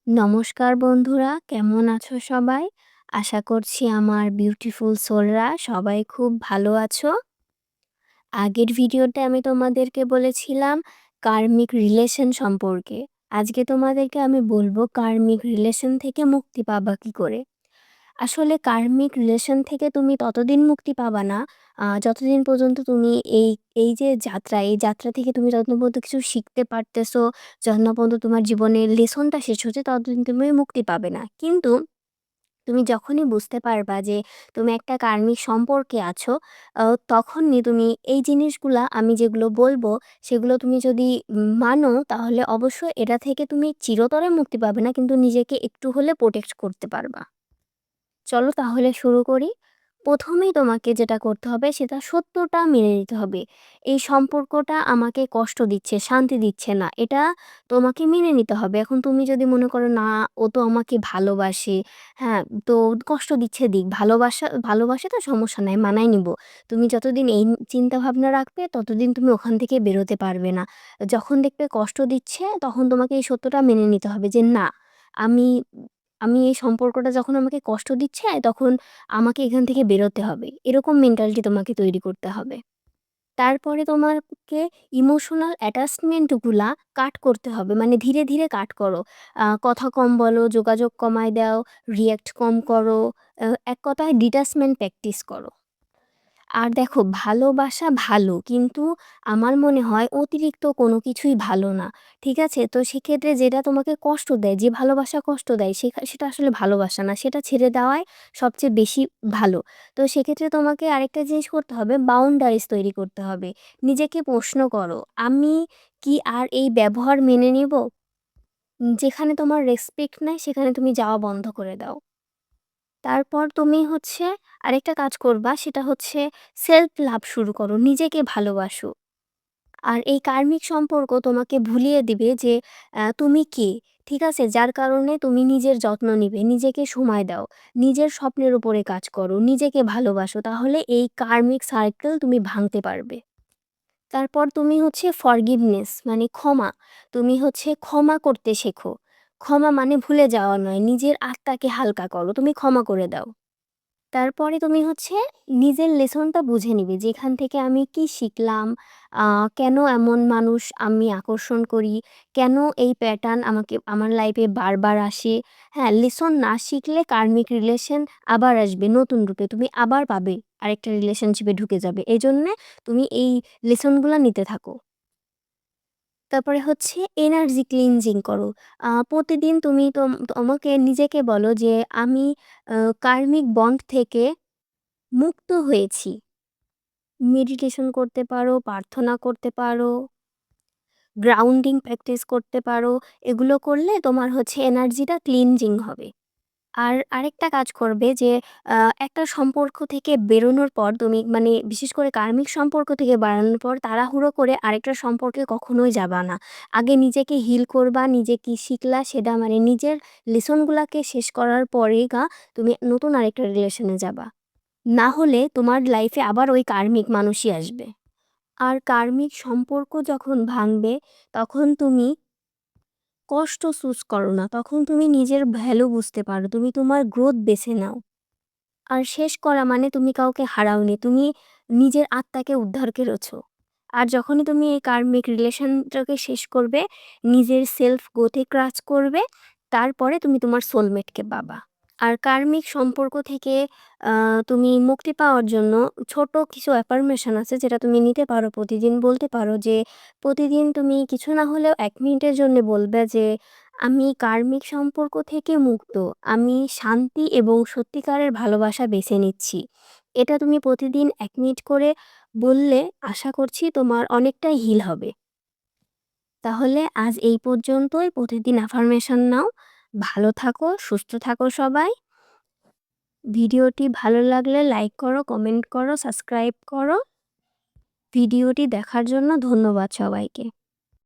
নমস্কার বন্ধুরা, কেমন আছো সবাই? আশা করছি আমার বিউটিফুল সোলরা সবাই খুব ভালো আছো। আগের ভিডিওতে আমি তোমাদেরকে বলেছিলাম কার্মিক রিলেশন সম্পর্কে। আজকে তোমাদেরকে আমি বলবো কার্মিক রিলেশন থেকে মুক্তি পাবা কী করে। আসলে কার্মিক রিলেশন থেকে তুমি ততদিন মুক্তি পাবা না যতদিন পর্যন্ত তুমি এই যে যাত্রা, এই যাত্রা থেকে তুমি যতদিন পর্যন্ত কিছু শিখতে পারতেছো, যতদিন না পর্যন্ত তোমার জীবনের লেসনটা শেষ হচ্ছে ততদিন তুমি মুক্তি পাবে না। কিন্তু তুমি যখনই বুঝতে পারবা যে তুমি একটা কার্মিক সম্পর্কে আছো, তখনই তুমি এই জিনিসগুলা আমি যেগুলো বলবো সেগুলো তুমি যদি মানো তাহলে অবশ্যই এটা থেকে তুমি চিরতরে মুক্তি পাবে না, কিন্তু নিজেকে একটু হলে প্রোটেক্ট করতে পারবা। চলো তাহলে শুরু করি। ১ম এই তোমাকে যেটা করতে হবে সেটা সত্যটা মেনে নিতে হবে। এই সম্পর্কটা আমাকে কষ্ট দিচ্ছে, শান্তি দিচ্ছে না। এটা তোমাকে মেনে নিতে হবে। এখন তুমি যদি মনে করো না ও তো আমাকে ভালোবাসে, হ্যাঁ, তো কষ্ট দিচ্ছে দিক। ভালোবাসে তো সমস্যা নাই, মানায় নিবো। তুমি যতদিন এই চিন্তাভাবনা রাখবে ততদিন তুমি ওখান থেকে বেরোতে পারবে না। যখন দেখবে কষ্ট দিচ্ছে তখন তোমাকে এই সত্যটা মেনে নিতে হবে যে না, আমি আমি এই সম্পর্কটা যখন আমাকে কষ্ট দিচ্ছে তখন আমাকে এখান থেকে বেরোতে হবে। এরকম মেন্টালিটি তোমাকে তৈরি করতে হবে। তারপরে তোমাকে ইমোশনাল অ্যাটাচমেন্ট গুলা কাট করতে হবে। মানে ধীরে, ধীরে কাট করো। কথা কম বলো, যোগাযোগ কমায় দাও, রিঅ্যাক্ট কম করো। এক কথায় ডিট্যাচমেন্ট প্র্যাকটিস করো। আর দেখো, ভালোবাসা ভালো, কিন্তু আমার মনে হয় অতিরিক্ত কোনো কিছুই ভালো না। ঠিক আছে? তো সেক্ষেত্রে যেটা তোমাকে কষ্ট দেয়, যে ভালোবাসা কষ্ট দেয় সেটা আসলে ভালোবাসা না। সেটা ছেড়ে দেওয়াই সবচেয়ে বেশি ভালো। তো সেক্ষেত্রে তোমাকে আরেকটা জিনিস করতে হবে, বাউন্ডারিজ তৈরি করতে হবে। নিজেকে প্রশ্ন করো, আমি কি আর এই ব্যবহার মেনে নিব? যেখানে তোমার রেসপেক্ট নাই সেখানে তুমি যাওয়া বন্ধ করে দাও। তারপর তুমি হচ্ছে আরেকটা কাজ করবা, সেটা হচ্ছে সেলফ লাভ শুরু করো। নিজেকে ভালোবাসো। আর এই কার্মিক সম্পর্ক তোমাকে ভুলিয়ে দিবে যে তুমি কে? ঠিক আছে? যার কারণে তুমি নিজের যত্ন নিবে, নিজেকে সময় দাও, নিজের স্বপ্নের উপরে কাজ করো, নিজেকে ভালোবাসো। তাহলে এই কার্মিক সার্কেল তুমি ভাঙতে পারবে। তারপর তুমি হচ্ছে ফরগিভনেস মানে ক্ষমা। তুমি হচ্ছে ক্ষমা করতে শেখো। ক্ষমা মানে ভুলে যাওয়া নয়, নিজের আত্মাকে হালকা করো। তুমি ক্ষমা করে দাও। তারপরে তুমি হচ্ছে নিজের লেসনটা বুঝে নিবে যে এখান থেকে আমি কি শিখলাম, কেন এমন মানুষ আমি আকর্ষণ করি, কেন এই প্যাটার্ন আমাকে আমার লাইফে বারবার আসে। হ্যাঁ, লেসন না শিখলে কার্মিক রিলেশন আবার আসবে নতুন রূপে, তুমি আবার পাবে আরেকটা রিলেশনশিপে ঢুকে যাবে। এই জন্যে তুমি এই লেসনগুলো নিতে থাকো। তারপরে হচ্ছে এনার্জি ক্লিনজিং করো। প্রতিদিন তুমি তোমাকে নিজেকে বলো যে আমি কার্মিক বন্ড থেকে মুক্ত হয়েছি। মেডিটেশন করতে পারো, প্রার্থনা করতে পারো, গ্রাউন্ডিং প্র্যাকটিস করতে পারো। এগুলো করলে তোমার হচ্ছে এনার্জিটা ক্লিনজিং হবে। আর আরেকটা কাজ করবে যে একটা সম্পর্ক থেকে বেরোনোর পর তুমি মানে বিশেষ করে কার্মিক সম্পর্ক থেকে বাড়ানোর পর তাড়াহুড়ো করে আরেকটা সম্পর্কে কখনোই যাবা না। আগে নিজেকে হিল করবা, নিজে কি শিখলা সেটা মানে নিজের লেসনগুলাকে শেষ করার পরেই তুমি নতুন আরেকটা রিলেশনে যাবা। না হলে তোমার লাইফে আবার ওই কার্মিক মানুষই আসবে। আর কার্মিক সম্পর্ক যখন ভাঙবে তখন তুমি কষ্ট চুজ করো না। তখন তুমি নিজের ভ্যালু বুঝতে পারো। তুমি তোমার গ্রোথ বেছে নাও। আর শেষ করা মানে তুমি কাউকে হারাওনি। তুমি নিজের আত্মাকে উদ্ধার করেছো। আর যখনই তুমি এই কার্মিক রিলেশনটাকে শেষ করবে, নিজের সেলফ গ্রোথে কাজ করবে, তারপরে তুমি তোমার সোলমেটকে পাবা। আর কার্মিক সম্পর্ক থেকে তুমি মুক্তি পাওয়ার জন্য ছোট কিছু অ্যাফার্মেশন আছে যেটা তুমি নিতে পারো। প্রতিদিন বলতে পারো যে প্রতিদিন তুমি কিছু না হলেও ১ মিনিটের জন্যে বলবে যে আমি কার্মিক সম্পর্ক থেকে মুক্ত। আমি শান্তি এবং সত্যিকারের ভালোবাসা বেছে নিচ্ছি। এটা তুমি প্রতিদিন ১ মিনিট করে বললে আশা করছি তোমার অনেকটাই হিল হবে। তাহলে আজ এই পর্যন্তই। প্রতিদিন অ্যাফার্মেশন নাও। ভালো থাকো, সুস্থ থাকো সবাই। ভিডিওটি ভালো লাগলে লাইক করো, কমেন্ট করো, সাবস্ক্রাইব করো। ভিডিওটি দেখার জন্য ধন্যবাদ সবাইকে।